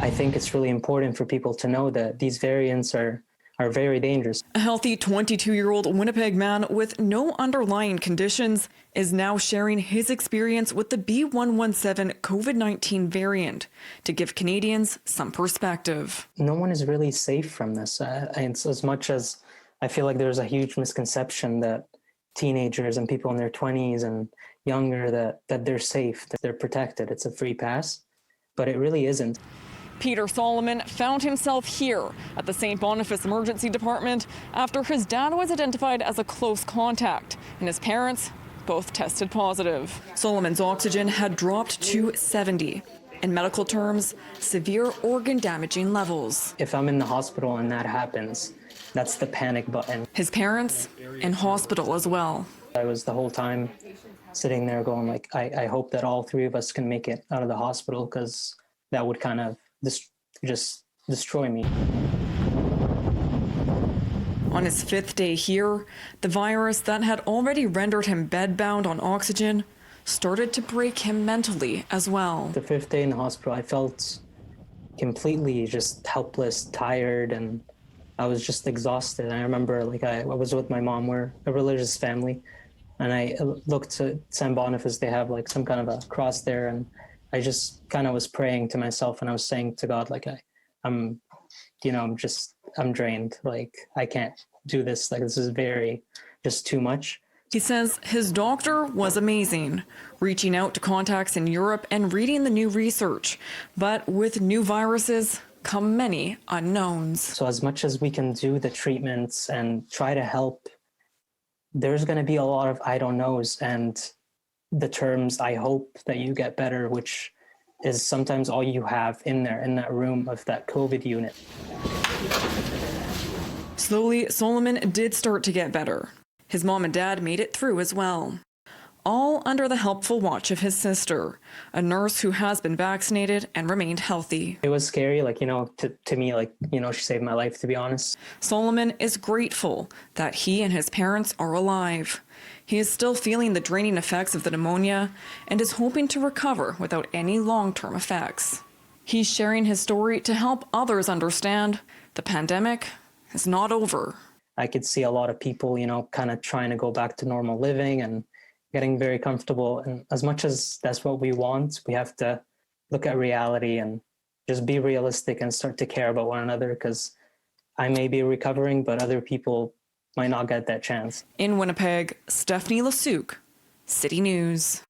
I think it's really important for people to know that these variants are very dangerous. A healthy 22-year-old Winnipeg man with no underlying conditions is now sharing his experience with the B117 COVID-19 variant to give Canadians some perspective. No one is really safe from this. It's as much as I feel like there's a huge misconception that teenagers and people in their 20s and younger, that they're safe, that they're protected. It's a free pass, but it really isn't. Peter Solomon found himself here at the St. Boniface Emergency Department after his dad was identified as a close contact and his parents both tested positive. Solomon's oxygen had dropped to 70. In medical terms, severe organ damaging levels. If I'm in the hospital and that happens, that's the panic button. His parents in hospital as well. I was the whole time sitting there going like, I hope that all three of us can make it out of the hospital, because that would kind of just destroy me. On his 5th day here, the virus that had already rendered him bedbound on oxygen started to break him mentally as well. The 5th day in the hospital, I felt completely just helpless, tired, and I was just exhausted. I remember like I was with my mom. We're a religious family, and I looked to St. Boniface. They have like some kind of a cross there, and I just kind of was praying to myself, and I was saying to God, like, I'm drained. Like, I can't do this. Like, this is just too much. He says his doctor was amazing, reaching out to contacts in Europe and reading the new research. But with new viruses come many unknowns. So as much as we can do the treatments and try to help, there's going to be a lot of I don't knows, and the terms, I hope that you get better, which is sometimes all you have in there, in that room of that COVID unit. Slowly, Solomon did start to get better. His mom and dad made it through as well. All under the helpful watch of his sister, a nurse who has been vaccinated and remained healthy. It was scary, to me, she saved my life, to be honest. Solomon is grateful that he and his parents are alive. He is still feeling the draining effects of the pneumonia and is hoping to recover without any long-term effects. He's sharing his story to help others understand the pandemic is not over. I could see a lot of people, kind of trying to go back to normal living and getting very comfortable. And as much as that's what we want, we have to look at reality and just be realistic and start to care about one another, because I may be recovering, but other people might not get that chance. In Winnipeg, Stephanie Lasuk, City News.